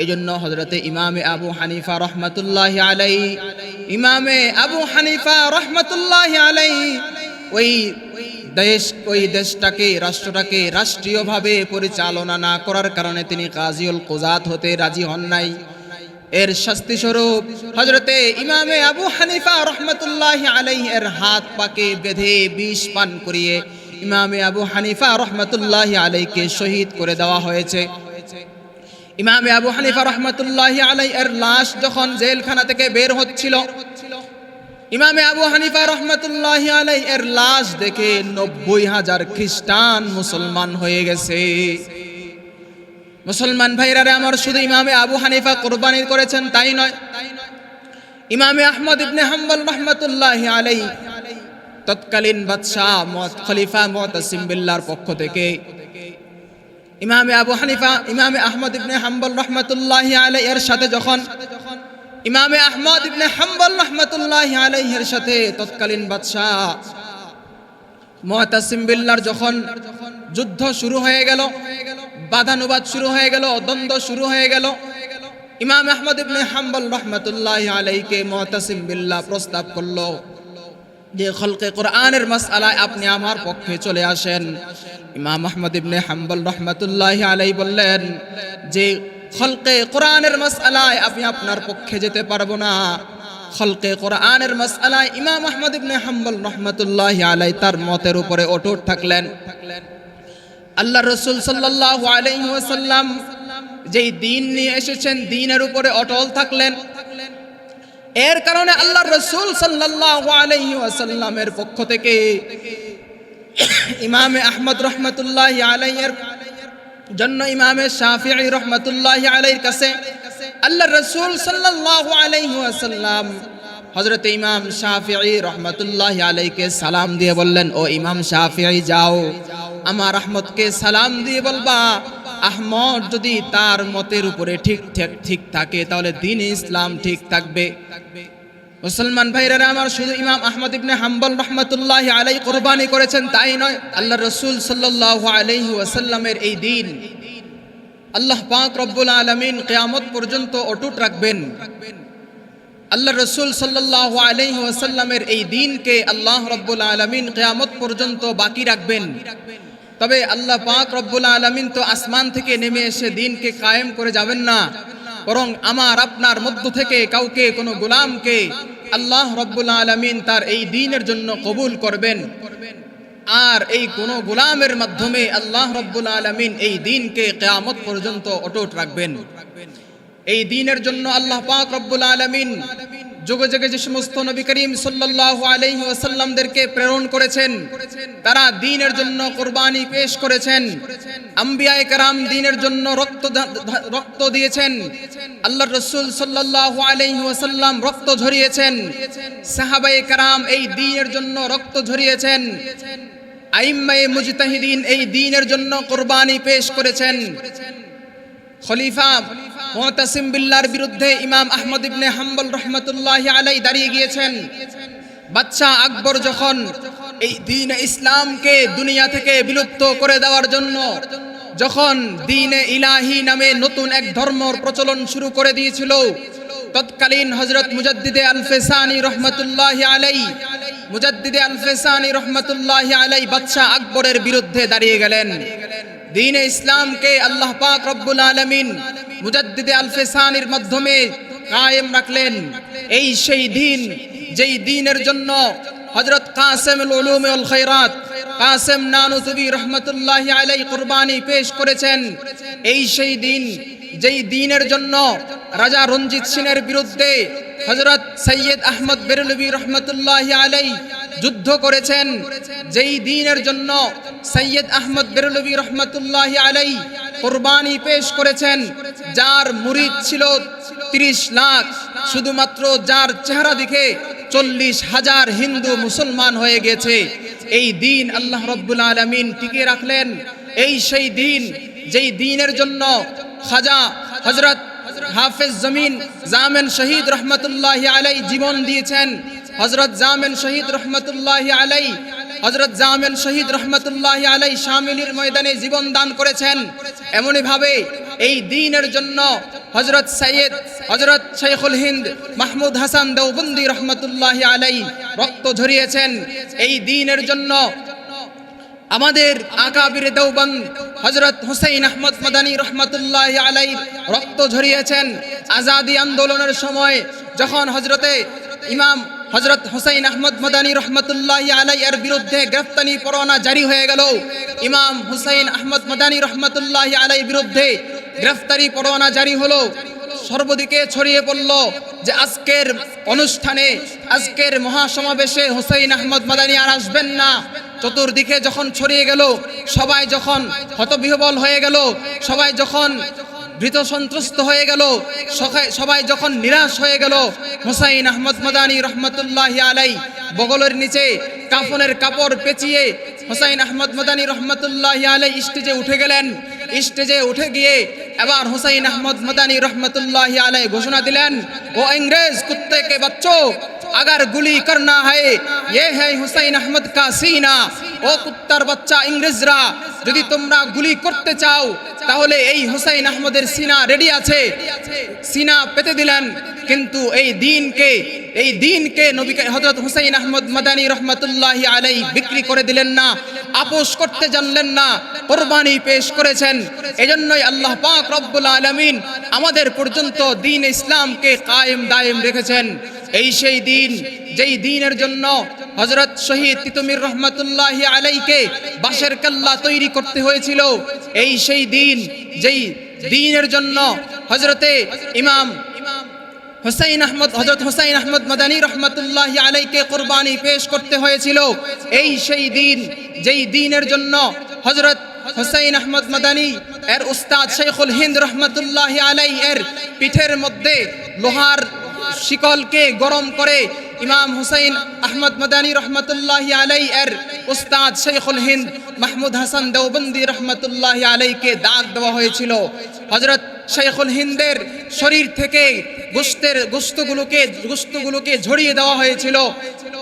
এজন্য হযরতে ইমামে আবু হানিফা রাহমাতুল্লাহি আলাইহি, ইমামে আবু হানিফা রাহমাতুল্লাহি আলাইহি ওই দেশটাকে, রাষ্ট্রটাকে রাষ্ট্রীয়ভাবে পরিচালনা না করার কারণে তিনি কাজীউল কুযাত হতে রাজি হন নাই। এর শাস্তি স্বরূপ হযরতে ইমামে আবু হানিফা রাহমাতুল্লাহি আলাইহি এর হাত পাকে বেঁধে বিষ পান করিয়ে ইমামে আবু হানিফা রাহমাতুল্লাহি আলাইহিকে শহীদ করে দেওয়া হয়েছে। ইমামে আবু হানিফা রাহমাতুল্লাহি আলাইহি এর লাশ যখন জেলখানা থেকে বের হচ্ছিল, ইমামে আবু হানিফা রাহমাতুল্লাহি আলাইহি এর লাশ দেখে 90,000 খ্রিস্টান মুসলমান হয়ে গেছে। মুসলমান ভাইরারে আমার, শুধু ইমামে আবু হানিফা কুরবানি করেছেন তাই নয়, ইমামে আহমদ ইবনে হাম্বল রাহমাতুল্লাহি আলাইহি তৎকালীন বাদশা খলিফা মুতাসিম বিল্লাহর পক্ষ থেকে ইমামে আবু হানিফা, ইমামে আহমদ ইবনে হাম্বল রাহমাতুল্লাহি আলাইহি এর সাথে যখন ইমামে আহমদ ইবনে হাম্বল রাহমাতুল্লাহি আলাইহি এর সাথে তৎকালীন বাদশা মুতাসিম বিল্লাহর যখন যুদ্ধ শুরু হয়ে গেল, বাদানুবাদ শুরু হয়ে গেল, দ্বন্দ্ব শুরু হয়ে গেল, ইমাম আহমদ ইবনে হাম্বল রাহমাতুল্লাহি আলাইহিকে মুতাসিম বিল্লাহ প্রস্তাব করলো যে খলকে কোরআনের মাসআলায় আপনি আমার পক্ষে চলে আসেন। ইমাম আহমদ ইবনে হাম্বল রাহমাতুল্লাহি আলাইহি বললেন যে খলকে কোরআনের মাসআলায় আমি আপনার পক্ষে যেতে পারবো না। খলকে কোরআনের মাসআলায় ইমাম আহমদ ইবনে হাম্বল রাহমাতুল্লাহি আলাইহি তার মতের উপরে অটুট থাকলেন। আল্লাহর রাসূল সাল্লাল্লাহু আলাইহি ওয়াসাল্লাম যেই দ্বীন নিয়ে এসেছেন, দ্বীনের উপরে অটল থাকলেন। এর কারণে আল্লাহর রাসূল সাল্লাল্লাহু আলাইহি ওয়াসাল্লামের পক্ষ থেকে ইমামে আহমদ রাহমাতুল্লাহি আলাইহির জন্য ইমামে শাফিঈ রাহমাতুল্লাহি আলাইহির কাছে আল্লাহর রাসূল সাল্লাল্লাহু আলাইহি ওয়াসাল্লাম হযরত ইমাম শাফিঈ রাহমাতুল্লাহি আলাইহিকে সালাম দিয়ে বললেন, ও ইমাম শাফিঈ, যাও আমার আহমদকে সালাম দিয়ে বলবা, আহমদ যদি তার মতের উপরে ঠিক থাকে তাহলে দ্বীন ইসলাম ঠিক থাকবে। মুসলমান ভাইরা আমার, শুধু ইমাম আহমদ ইবনে হাম্বল রাহমাতুল্লাহি আলাইহি কুরবানি করেছেন তাই নয়, আল্লাহর রাসূল সাল্লাল্লাহু আলাইহি ওয়াসাল্লামের এই দ্বীন আল্লাহ পাক রব্বুল আলামিন কিয়ামত পর্যন্ত অটুট রাখবেন। আল্লাহর রাসূল সাল্লাল্লাহু আলাইহি ওয়াসাল্লামের এই দ্বীনকে আল্লাহ রব্বুল আলামিন কিয়ামত পর্যন্ত বাকি রাখবেন। তবে আল্লাহ পাক রব্বুল আলামিন তো আসমান থেকে নেমে এসে দ্বীনকে কায়েম করে যাবেন না, বরং আমার আপনার মধ্য থেকে কাউকে, কোনো গোলামকে আল্লাহ রব্বুল আলামিন তার এই দ্বীনের জন্য কবুল করবেন। আর এই কোন গোলামের মাধ্যমে আল্লাহ রব্বুল আলামিন এই দ্বীনকে কিয়ামত পর্যন্ত অটুট রাখবেন। এই দ্বীনের জন্য আল্লাহ পাক রব্বুল আলামিন যুগে যুগে যে সমস্ত নবী করিম সাল্লাল্লাহু আলাইহি ওয়াসাল্লামদেরকে প্রেরণ করেছেন, তারা দ্বীনের জন্য কুরবানি পেশ করেছেন। আম্বিয়ায়ে কেরাম দ্বীনের জন্য রক্ত দিয়েছেন। আল্লাহর রাসূল সাল্লাল্লাহু আলাইহি ওয়াসাল্লাম রক্ত ঝরিয়েছেন। সাহাবায়ে কেরাম এই দ্বীনের জন্য রক্ত ঝরিয়েছেন। আইম্মায়ে মুজতাহিদিন এই দ্বীনের জন্য কুরবানি পেশ করেছেন। খলিফা মুতাসিম বিল্লাহর বিরুদ্ধে ইমাম আহমদ ইবনে হাম্বল রাহমাতুল্লাহি আলাইহি দাঁড়িয়ে গিয়েছেন। বাদশা আকবর যখন এই দ্বীনে ইসলামকে দুনিয়া থেকে বিলুপ্ত করে দেওয়ার জন্য যখন দ্বীনে ইলাহি নামে নতুন এক ধর্মের প্রচলন শুরু করে দিয়েছিল, তৎকালীন হযরত মুজাদ্দিদে আল-ফিসানি রাহমাতুল্লাহি আলাইহি, মুজাদ্দিদে আল-ফিসানি রাহমাতুল্লাহি আলাইহি বাদশা আকবরের বিরুদ্ধে দাঁড়িয়ে গেলেন। দ্বীনে ইসলামকে আল্লাহ পাক রব্বুল আলামিন মুজাদ্দিদে আল-ফিসানির মাধ্যমে কায়েম রাখলেন। এই সেই দ্বীন যেই দ্বীনের জন্য হযরত কাসিমুল উলুম ওয়াল খায়রাত কাসিম নানুতুবি রাহমাতুল্লাহি আলাইহি কুরবানি পেশ করেছেন। এই সেই দ্বীন যেই দ্বীনের জন্য রাজা রঞ্জিত সিংয়ের বিরুদ্ধে হযরত সৈয়দ আহমদ বেরলভী রাহমাতুল্লাহি আলাইহি যুদ্ধ করেছেন। যেই দ্বীনের জন্য সৈয়দ আহমদ বেরলভী রাহমাতুল্লাহি আলাইহি কুরবানি পেশ করেছেন, যার মুরিদ ছিল 30 লাখ, শুধুমাত্র যার চেহারা দেখে 40,000 হিন্দু মুসলমান হয়ে গেছে। এই দ্বীন আল্লাহ রব্বুল আলামিন টিকিয়ে রাখলেন। এই সেই দ্বীন যেই দ্বীনের জন্য খাজা হযরত হাফেজ জমিন জামেন শহীদ রহমতুল্লাহি আলাই জীবন দিয়েছেন। হযরত জামেন শহীদ রহমতুল্লাহি আলাই, হযরত জামেন শহীদ রহমতুল্লাহি আলাই শামিলির ময়দানে জীবন দান করেছেন। এমনই ভাবে এই দ্বীনের জন্য হযরত সৈয়দ হযরত শাইখুল হিন্দ মাহমুদ হাসান দেওবন্দি রহমতুল্লাহি আলাই রক্ত ঝরিয়েছেন। এই দ্বীনের জন্য আমাদের আকাবির দেওবন্দ হযরত হুসাইন আহমদ মাদানী রহমতুল্লাহি আলাই রক্ত ঝরিয়েছেন। আজাদি আন্দোলনের সময় যখন ইমাম হযরত হুসাইন আহমদ মাদানী রহমতুল্লাহি আলাই এর বিরুদ্ধে গ্রেফতারি পরোয়ানা জারি হয়ে গেল, ইমাম হুসাইন আহমদ মাদানী রহমতুল্লাহি আলাই বিরুদ্ধে গ্রেফতারি পরোয়ানা জারি হলো, সর্বদিকে ছড়িয়ে পড়ল যে আজকের অনুষ্ঠানে, আজকের মহাসমাবেশে হুসাইন আহমদ মাদানী আর আসবেন না। চতুর্দিকে যখন ছড়িয়ে গেল, সবাই যখন হতবিহ্বল হয়ে গেল, সবাই যখন ভীত সন্ত্রস্ত হয়ে গেল, সবাই যখন নিরাশ হয়ে গেল, হুসাইন আহমদ মাদানী রহমতুল্লাহি আলাই বগলের নিচে কাফনের কাপড় পেঁচিয়ে হুসাইন আহমদ মাদানী রহমতুল্লাহি আলাই স্টেজে উঠে গেলেন। স্টেজে উঠে গিয়ে এবার হুসাইন আহমদ মাদানী রহমতুল্লাহি আলাই ঘোষণা দিলেন, ও ইংরেজ কুত্তে কে বাচ্চো, अगर गुली करना है ये है হুসাইন আহমদ का सीना। ও কুত্তার বাচ্চা ইংরেজরা, যদি তোমরা গুলি করতে চাও তাহলে এই হুসাইন আহমদের সিনা রেডি আছে। সিনা পেতে দিলেন, কিন্তু এই দ্বীনকে নবী হযরত হুসাইন আহমদ মাদানী রহমতুল্লাহি আলাই বিক্রি করে দিলেন না, আপোষ করতে জানলেন না, কোরবানি পেশ করেছেন। এজন্যই আল্লাহ পাক রব্বুল আলামিন আমাদের পর্যন্ত দ্বীন ইসলামকে কায়েম দায়েম রেখেছেন। এই সেই দিন, যেই দ্বীনের জন্য হযরত শহীদ তিতুমীর রহমতুল্লাহি আলাইকে বাঁশের কাল্লা তৈরি করতে হয়েছিল। এই সেই দিন, যেই দ্বীনের জন্য হযরতে ইমাম হযরত হুসাইন আহমদ মাদানী রহমতুল্লাহি আলাইকে কুরবানি পেশ করতে হয়েছিল। এই সেই দিন, যেই দ্বীনের জন্য হযরত হুসাইন আহমদ মাদানী এর উস্তাদ শাইখুল হিন্দ রহমতুল্লাহি আলাই এর পিঠের মধ্যে লোহার শিকলকে গরম করে ইমাম হুসাইন আহমদ মাদানী রহমতুল্লাহি আলাই এর উস্তাদ শাইখুল হিন্দ মাহমুদ হাসান দেওবন্দি রহমতুল্লাহি আলাইকে দাগ দেওয়া হয়েছিল। হযরত শাইখুল হিন্দের শরীর থেকে গোশতগুলোকে ঝরিয়ে দেওয়া হয়েছিল।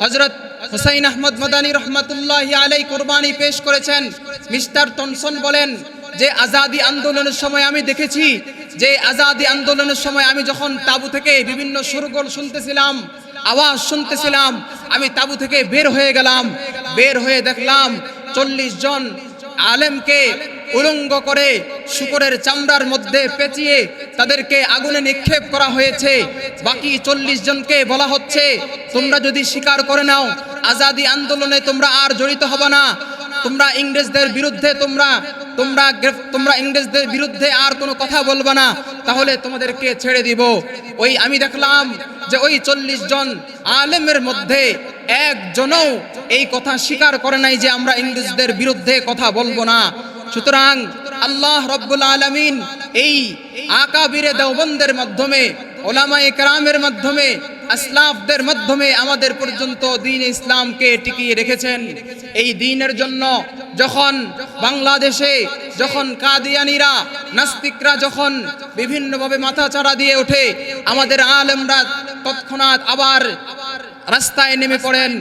হযরত হুসাইন আহমদ মাদানী রহমতুল্লাহি আলাই কুরবানি পেশ করেছেন। মিস্টার টনসন বলেন যে আজাদি আন্দোলনের সময় আমি দেখেছি, যে আজাদি আন্দোলনের সময় আমি যখন তাবু থেকে বিভিন্ন সুরগোল শুনতেছিলাম, আওয়াজ শুনতেছিলাম, আমি তাবু থেকে বের হয়ে গেলাম। বের হয়ে দেখলাম 40 জন আলেমকে উলঙ্গ করে শুকরের চামড়ার মধ্যে পেঁচিয়ে তাদেরকে আগুনে নিক্ষেপ করা হয়েছে। বাকি 40 জনকে বলা হচ্ছে, তোমরা যদি স্বীকার করে নাও আজাদি আন্দোলনে তোমরা আর জড়িত হবে না, তোমরা ইংরেজদের বিরুদ্ধে তোমরা ইংরেজদের বিরুদ্ধে আর কোনো কথা বলবে না, তাহলে তোমাদেরকে ছেড়ে দিব। আমি দেখলাম যে ওই 40 জন আলেমের মধ্যে একজনও এই কথা স্বীকার করে নাই যে আমরা ইংরেজদের বিরুদ্ধে কথা বলবো না। সুতরাং আল্লাহ রব্বুল আলামিন এই আকাবিরে দেওবন্দের মাধ্যমে, ওলামায়ে কেরামের মাধ্যমে, আসলাফদের মাধ্যমে আমাদের পর্যন্ত দ্বীন ইসলামকে টিকিয়ে রেখেছেন। এই দ্বীনের জন্য যখন বাংলাদেশে যখন কাদিয়ানীরা, নাস্তিকরা যখন বিভিন্নভাবে মাথাচাড়া দিয়ে ওঠে, আমাদের আলেমরা তৎক্ষণাৎ আবার রাস্তায় নেমে পড়েন।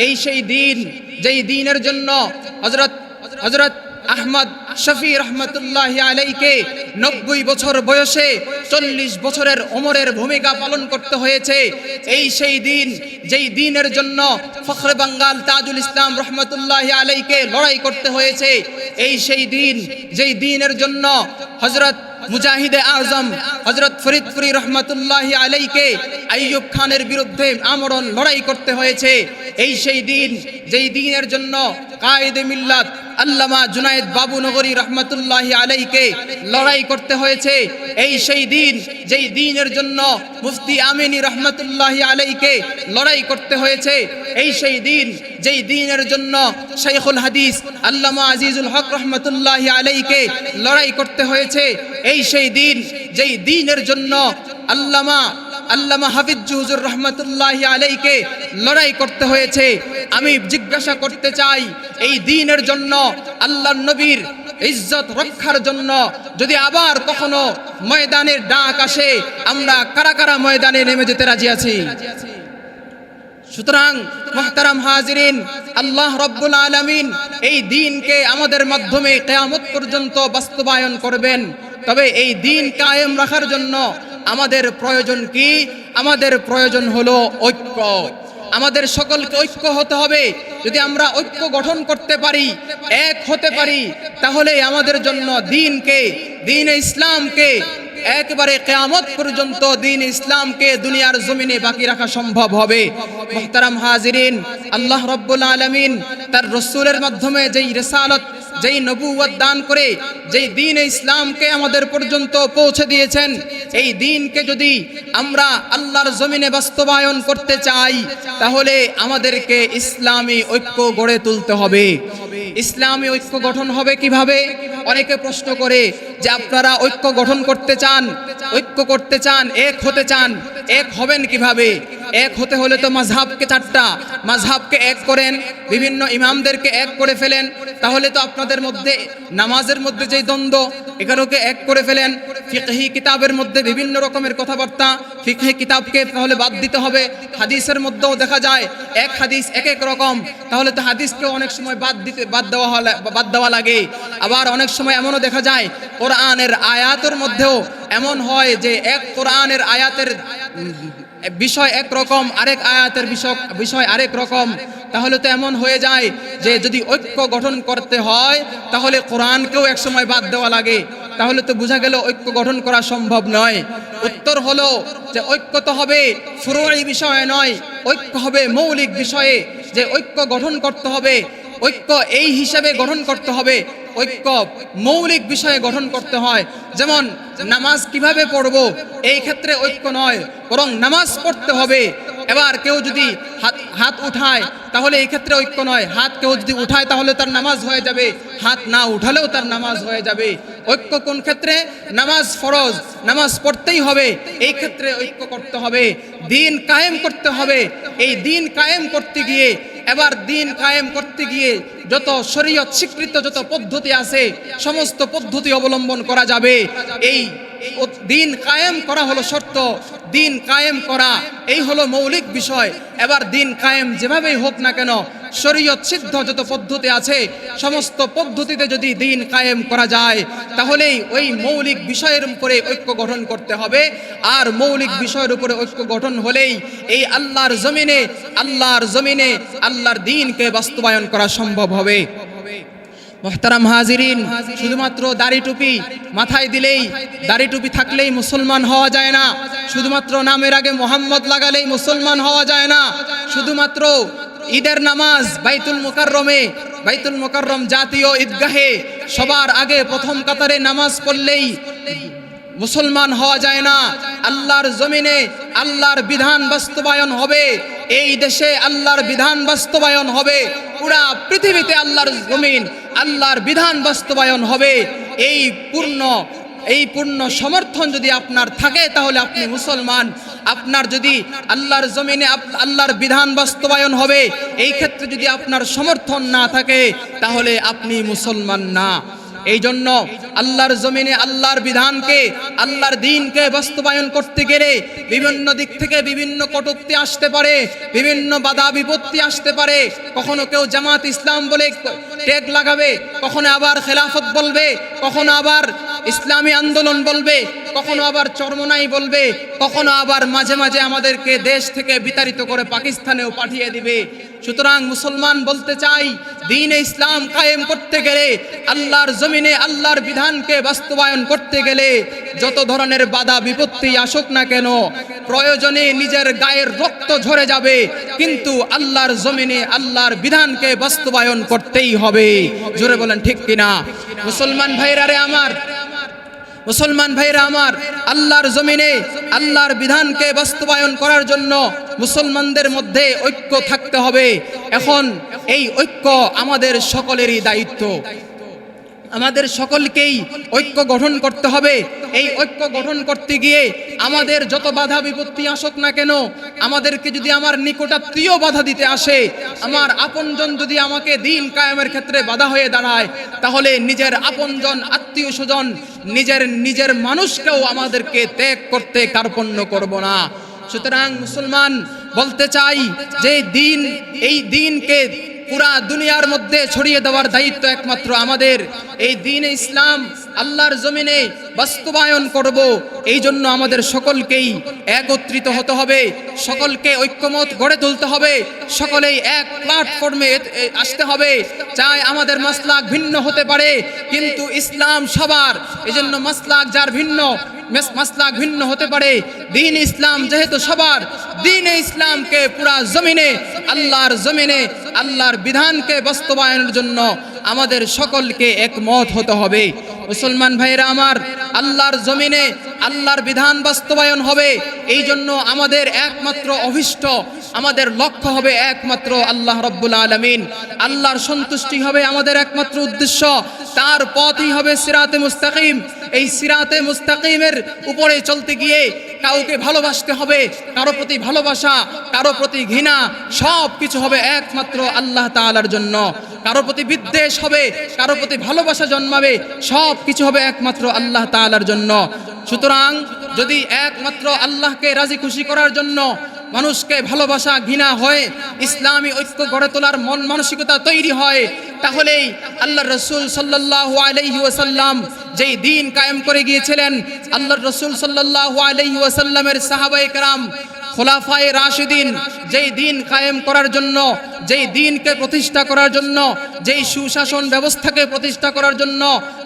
এই সেই দ্বীন, যেই দ্বীনের জন্য হযরত আহমদ শফি রহমতুল্লাহি আলাইকে 90 বছর বয়সে 40 বছরের ওমরের ভূমিকা পালন করতে হয়েছে। এই সেই দিন, যেই দ্বীনের জন্য ফখরে বাঙ্গাল তাজুল ইসলাম রহমতুল্লাহি আলাইকে লড়াই করতে হয়েছে। এই সেই দিন, যেই দ্বীনের জন্য হযরত মুজাহিদে আজম হযরত ফরিদপুরি রহমতুল্লাহি আলাইকে আইয়ুব খানের বিরুদ্ধে আমরণ লড়াই করতে হয়েছে। এই সেই দিন, যেই দ্বীনের জন্য কায়েদে মিল্লাত আল্লামা জুনায়েদ বাবু নগরী রহমতুল্লাহি আলাইকে লড়াই করতে হয়েছে। এই সেই দিন, যেই দ্বীনের জন্য মুফতি আমিনী রহমতুল্লাহি আলাইকে লড়াই করতে হয়েছে। এই সেই দিন, যেই দ্বীনের জন্য শাইখুল হাদিস আল্লামা আজিজুল হক রহমতুল্লাহি আলাইকে লড়াই করতে হয়েছে। এই সেই দিন, যেই দ্বীনের জন্য আল্লামা হাফিজ হুজুর রহমতুল্লাহি আলাইকে লড়াই করতে হয়েছে। আমি জিজ্ঞাসা করতে চাই, এই দ্বীনের জন্য আল্লাহর নবীর ইজ্জত রক্ষার জন্য যদি আবার কখনো ময়দানের ডাক আসে, আমরা কারা কারা ময়দানে নেমে যেতে রাজি আছি? সুতরাং মুহতারাম হাজিরিন, আল্লাহ রাব্বুল আলামিন এই দ্বীনকে আমাদের মাধ্যমে কিয়ামত পর্যন্ত বাস্তবায়ন করবেন। তবে এই দ্বীন কায়েম রাখার জন্য আমাদের প্রয়োজন কি? আমাদের প্রয়োজন হলো ঐক্য। আমাদের সকলকে ঐক্য হতে হবে। যদি আমরা ঐক্য গঠন করতে পারি, এক হতে পারি, তাহলে আমাদের জন্য দ্বীনকে, দ্বীন ইসলামকে একেবারে কিয়ামত পর্যন্ত দ্বীন ইসলামকে দুনিয়ার জমিনে বাকি রাখা সম্ভব হবে। মুহতারাম হাজিরিন, আল্লাহ রাব্বুল আলামিন তার রাসূলের মাধ্যমে যেই রিসালাত, যেই নবুয়ত দান করে যেই দ্বীন ইসলামকে আমাদের পর্যন্ত পৌঁছে দিয়েছেন, এই দ্বীনকে যদি আমরা আল্লাহর জমিনে বাস্তবায়ন করতে চাই, তাহলে আমাদেরকে ইসলামী ঐক্য গড়ে তুলতে হবে। ইসলামী ঐক্য গঠন হবে কিভাবে? অনেকে প্রশ্ন করে যে আপনারা ঐক্য গঠন করতে চান, ঐক্য করতে চান, এক হতে চান, এক হবেন কিভাবে? এক হতে হলে তো মাযহাবকে চারটা, মাযহাবকে এক করেন, বিভিন্ন ইমামদেরকে এক করে ফেলেন, তাহলে তো আপনাদের মধ্যে নামাজের মধ্যে যেই দ্বন্দ্ব, এগুলোকে এক করে ফেলেন। ফিকহি কিতাবের মধ্যে বিভিন্ন রকমের কথাবার্তা, ফিকহি কিতাবকে তাহলে বাদ দিতে হবে। হাদিসের মধ্যেও দেখা যায় এক হাদিস এক এক রকম, তাহলে তো হাদিসকেও অনেক সময় বাদ দেওয়া লাগে। আবার অনেক সময় এমনও দেখা যায় কোরআনের আয়াতের মধ্যেও এমন হয় যে এক কোরআনের আয়াতের বিষয় এক রকম, আরেক আয়াতের বিষয় আরেক রকম। তাহলে তো এমন হয়ে যায় যে যদি ঐক্য গঠন করতে হয়, তাহলে কোরআনকেও এক সময় বাদ দেওয়া লাগে। তাহলে তো বোঝা গেল ঐক্য গঠন করা সম্ভব নয়। উত্তর হলো যে ঐক্য তো হবে ফুরুই বিষয়ে নয়, ঐক্য হবে মৌলিক বিষয়ে। যে ঐক্য গঠন করতে হবে, ঐক্য এই হিসাবে গঠন করতে হবে, ঐক্য মৌলিক বিষয়ে গঠন করতে হয়। যেমন নামাজ কিভাবে পড়বো, এই ক্ষেত্রে ঐক্য নয়, বরং নামাজ পড়তে হবে। এবার কেউ যদি হাত উঠায়, তাহলে এই ক্ষেত্রে ঐক্য নয়। হাত কেউ যদি উঠায় তাহলে তার নামাজ হয়ে যাবে, হাত না উঠালেও তার নামাজ হয়ে যাবে। ঐক্য কোন ক্ষেত্রে? নামাজ ফরজ, নামাজ পড়তেই হবে, এই ক্ষেত্রে ঐক্য করতে হবে। দ্বীন কায়েম করতে হবে। এই দ্বীন কায়েম করতে গিয়ে, এবার দ্বীন কায়েম করতে গিয়ে যত শরীয়ত স্বীকৃত যত পদ্ধতি আছে, সমস্ত পদ্ধতি অবলম্বন করা যাবে। এই দ্বীন কায়েম করা হলো শর্ত, দ্বীন কায়েম করা এই হলো মৌলিক বিষয়। এবার দ্বীন কায়েম যেভাবেই হোক না কেন, শরীয়ত সিদ্ধ যত পদ্ধতি আছে, সমস্ত পদ্ধতিতে যদি দ্বীন কায়েম করা যায়, তাহলেই ওই মৌলিক বিষয়ের উপরে ঐক্য গঠন করতে হবে। আর মৌলিক বিষয়ের উপরে ঐক্য গঠন হলেই এই আল্লাহর জমিনে আল্লাহর দ্বীনকে বাস্তবায়ন করা সম্ভব হবে। মুহতারাম হাজিরিন, শুধুমাত্র দাড়ি টুপি মাথায় দিলেই, দাড়ি টুপি থাকলেই মুসলমান হওয়া যায় না। শুধুমাত্র নামের আগে মোহাম্মদ লাগালেই মুসলমান হওয়া যায় না। শুধুমাত্র ঈদের নামাজ বাইতুল মুকাররম জাতীয় ঈদগাহে সবার আগে প্রথম কাতারে নামাজ পড়লেই মুসলমান হওয়া যায় না। আল্লাহর জমিনে আল্লাহর বিধান বাস্তবায়ন হবে, এই দেশে আল্লাহর বিধান বাস্তবায়ন হবে, পুরা পৃথিবীতে আল্লাহর জমিন আল্লাহর বিধান বাস্তবায়ন হবে। এই পূর্ণ সমর্থন যদি আপনার থাকে, তাহলে আপনি মুসলমান। আপনার যদি আল্লাহর জমিনে আল্লাহর বিধান বাস্তবায়ন হবে, এই ক্ষেত্রে যদি আপনার সমর্থন না থাকে, তাহলে আপনি মুসলমান না। এই জন্য আল্লাহর জমিনে আল্লাহর বিধানকে, আল্লাহর দ্বীনকে বাস্তবায়ন করতে গেলে বিভিন্ন দিক থেকে বিভিন্ন কটূক্তি আসতে পারে, বিভিন্ন বাধা বিপত্তি আসতে পারে। কখনো কেউ জামাত ইসলাম বলে ট্যাগ লাগাবে, কখনো আবার খেলাফত বলবে, কখনো আবার ইসলামী আন্দোলন বলবে, কখনো আবার চরমনাই বলবে, কখনো আবার মাঝে মাঝে আমাদেরকে দেশ থেকে বিতাড়িত করে পাকিস্তানেও পাঠিয়ে দিবে। সুতরাং মুসলমান বলতে চাই, দ্বীনে ইসলাম কায়েম করতে গেলে, আল্লাহর জমিনে আল্লাহর বিধানকে বাস্তবায়ন করতে গেলে যত ধরনের বাধা বিপত্তি আসুক না কেন, প্রয়োজনে নিজের গায়ের রক্ত ঝরে যাবে, কিন্তু আল্লাহর জমিনে আল্লাহর বিধানকে বাস্তবায়ন করতেই হবে। জোরে বলেন ঠিক কিনা? মুসলমান ভাইরা আমার, আল্লাহর জমিনে আল্লাহর বিধানকে বাস্তবায়ন করার জন্য মুসলমানদের মধ্যে ঐক্য থাকতে হবে। এখন এই ঐক্য আমাদের সকলেরই দায়িত্ব। আমাদের সকলকেই ঐক্য গঠন করতে হবে। এই ঐক্য গঠন করতে গিয়ে আমাদের যত বাধা বিপত্তি আসুক না কেন, আমাদেরকে যদি আমার নিকটাত্মীয় বাধা দিতে আসে, আমার আপনজন যদি আমাকে দ্বীন কায়েমের ক্ষেত্রে বাধা হয়ে দাঁড়ায়, তাহলে নিজের আপনজন, আত্মীয় স্বজন, নিজের মানুষকেও আমাদেরকে ত্যাগ করতে কার্পণ্য করব না। সুতরাং মুসলমান বলতে চাই যে এই দিনকে পুরা দুনিয়ার মধ্যে ছড়িয়ে দেওয়ার দায়িত্ব একমাত্র আমাদের। এই দ্বীন-এ ইসলাম আল্লাহর জমিনে বাস্তবায়ন করব, এই জন্য আমাদের সকলকেই একত্রিত হতে হবে, সকলকে ঐক্যমত গড়ে তুলতে হবে, সকলেই এক প্ল্যাটফর্মে আসতে হবে। চাই আমাদের মাসলাক ভিন্ন হতে পারে, কিন্তু ইসলাম সবার। এই জন্য মাসলাক যার ভিন্ন, মাসলাক ভিন্ন হতে পারে, দ্বীন ইসলাম যেহেতু সবার, দ্বীন-এ ইসলামকে পুরা জমিনে, আল্লাহর জমিনে আল্লাহর বিধানকে বাস্তবায়নের জন্য আমাদের সকলকে একমত হতে হবে। মুসলমান ভাইরা আমার, আল্লাহর জমিনে আল্লাহর বিধান বাস্তবায়ন হবে, এই জন্য আমাদের একমাত্র অভিষ্ট, আমাদের লক্ষ্য হবে একমাত্র আল্লাহ রাব্বুল আলামিন। আল্লাহর সন্তুষ্টি হবে আমাদের একমাত্র উদ্দেশ্য, তার পথই হবে সিরাতে মুস্তাকিম। এই সিরাতে মুস্তাকিমের উপরে চলতে গিয়ে কাউকে ভালোবাসতে হবে, কারো প্রতি ভালোবাসা, কারো প্রতি ঘৃণা, সব কিছু হবে একমাত্র আল্লাহ তাআলার জন্য। কারো প্রতি বিদ্বেষ হবে, কারো প্রতি ভালোবাসা জন্মাবে, সব কিছু হবে একমাত্র আল্লাহ তাআলার জন্য। সুতরাং যদি একমাত্র আল্লাহকে রাজি খুশি করার জন্য মানুষকে ভালোবাসা ঘৃণা হয়, ইসলামী ঐক্য গড়ে তোলার মন মানসিকতা তৈরি হয়, তাহলেই আল্লাহর রাসূল সাল্লাল্লাহু আলাইহি ওয়াসাল্লাম যেই দ্বীন কায়েম করে গিয়েছিলেন, আল্লাহর রাসূল সাল্লাল্লাহু আলাইহি ওয়াসাল্লামের সাহাবায়ে কেরাম, খোলাফায়ে রাশিদিন যেই দ্বীন কায়েম করার জন্য, যেই দ্বীনকে প্রতিষ্ঠা করার জন্য, যেই সুশাসন ব্যবস্থাকে প্রতিষ্ঠা করার জন্য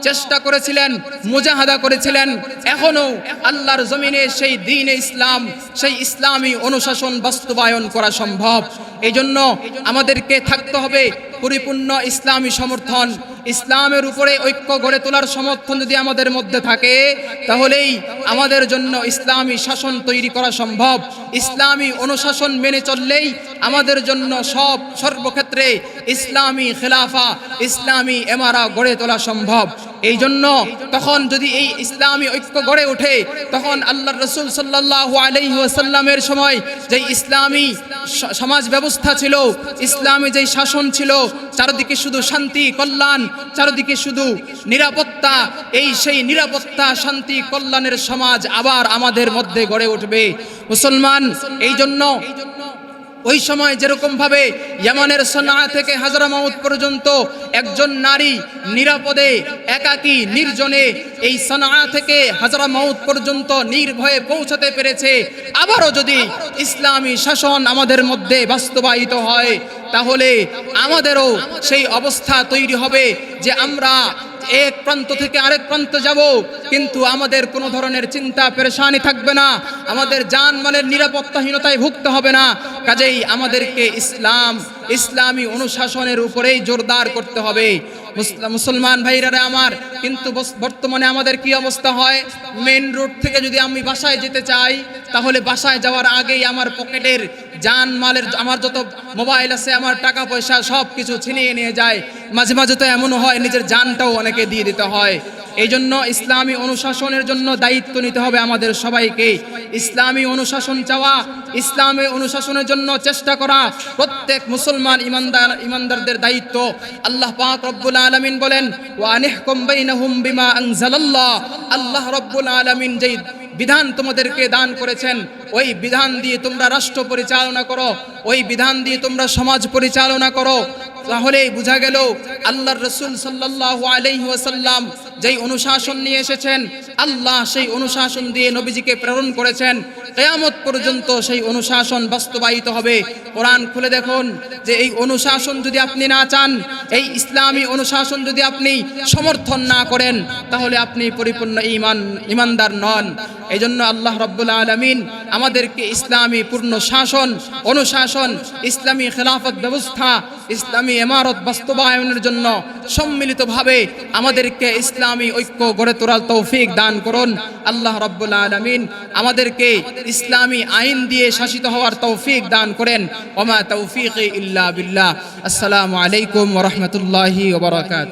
চেষ্টা করেছিলেন, মুজাহাদা করেছিলেন, এখনো আল্লাহর জমিনে সেই দ্বীন-এ ইসলাম, সেই ইসলামী অনুশাসন বাস্তবায়ন করা সম্ভব। এই জন্য আমাদেরকে থাকতে হবে পরিপূর্ণ ইসলামী সমর্থন। ইসলামের উপরে ঐক্য গড়ে তোলার সমর্থন যদি আমাদের মধ্যে থাকে, তাহলেই আমাদের জন্য ইসলামী শাসন তৈরি করা সম্ভব। ইসলামী অনুশাসন মেনে চললেই আমাদের জন্য সর্বক্ষেত্রে ইসলামী খেলাফা, ইসলামী এমারা গড়ে তোলা সম্ভব। এই জন্য তখন যদি এই ইসলামী ঐক্য গড়ে ওঠে, তখন আল্লাহর রাসূল সাল্লাল্লাহু আলাইহি ওয়াসাল্লামের সময় যেই ইসলামী সমাজ ব্যবস্থা ছিল, ইসলামী যেই শাসন ছিল, চারিদিকে শুধু শান্তি কল্যাণ, চারিদিকে শুধু নিরাপত্তা, সেই নিরাপত্তা শান্তি কল্যাণের সমাজ আবার আমাদের মধ্যে গড়ে উঠবে। মুসলমান, এই জন্য ওই সময় যেরকম ভাবে ইয়ামানের সনআ থেকে হাজরামাউত পর্যন্ত একজন নারী নিরাপদে, একাকী, নির্জনে এই সনআ থেকে হাজরামাউত পর্যন্ত নির্ভয়ে পৌঁছাতে পেরেছে, আবারও যদি ইসলামী শাসন আমাদের মধ্যে বাস্তবায়িত হয়, তাহলে আমাদেরও সেই অবস্থা তৈরি হবে যে আমরা এক প্রান্ত থেকে আরেক প্রান্ত যাব, কিন্তু আমাদের কোনো ধরনের চিন্তা পেরেশানি থাকবে না, আমাদের জানমালের নিরাপত্তাহীনতায় ভুগতে হবে না। কাজেই আমাদেরকে ইসলামী অনুশাসনের উপরেই জোরদার করতে হবে। মুসলমান ভাইরা আমার, কিন্তু বর্তমানে আমাদের কি অবস্থা হয়, মেন রোড থেকে যদি আমি বাসায় যেতে চাই, তাহলে বাসায় যাওয়ার আগেই আমার পকেটের জানমালের, আমার যত মোবাইল আছে, আমার টাকা পয়সা সব কিছু ছিনিয়ে নিয়ে যায়। মাঝে মাঝে তো এমনও হয় নিজের জানটাও অনেকে দিয়ে দিতে হয়। এই জন্য ইসলামী অনুশাসনের জন্য দায়িত্ব নিতে হবে আমাদের সবাইকে। ইসলামী অনুশাসন চাওয়া, ইসলামী অনুশাসনের জন্য চেষ্টা করা প্রত্যেক মুসলমান ইমানদারদের দায়িত্ব। আল্লাহ পাক রব্বুল আলামিন বলেন, ওয়া আনিহকুম বাইনাহুম বিমা আনজালাল্লাহ। আল্লাহ রব্বুল আলামিন যেই বিধান তোমাদেরকে দান করেছেন, ওই বিধান দিয়ে তোমরা রাষ্ট্র পরিচালনা করো, ওই বিধান দিয়ে তোমরা সমাজ পরিচালনা করো। তাহলে বোঝা গেল আল্লাহর রাসূল সাল্লাল্লাহু আলাইহি ওয়াসাল্লাম যেই অনুশাসন নিয়ে এসেছেন, আল্লাহ সেই অনুশাসন দিয়ে নবীজিকে প্রেরণ করেছেন। কিয়ামত পর্যন্ত সেই অনুশাসন বাস্তবায়িত হবে। কোরআন খুলে দেখুন যে এই অনুশাসন যদি আপনি না চান, এই ইসলামী অনুশাসন যদি আপনি সমর্থন না করেন, তাহলে আপনি পরিপূর্ণ ঈমানদার নন। এই জন্য আল্লাহ রাব্বুল আলামিন আমাদেরকে ইসলামী পূর্ণ শাসন, অনুশাসন, ইসলামী খেলাফত ব্যবস্থা, ইসলামী ইমারত বাস্তবায়নের জন্য সম্মিলিতভাবে আমাদেরকে ইসলামী ঐক্য গড়ে তোলার তৌফিক দান করুন। আল্লাহ রাব্বুল আলামিন আমাদেরকে ইসলামী আইন দিয়ে শাসিত হওয়ার তৌফিক দান করেন। ওয়া মা তাওফীকি ইল্লা বিল্লাহ। আসসালামু আলাইকুম ওয়া রাহমাতুল্লাহি ওয়া বারাকাতুহু।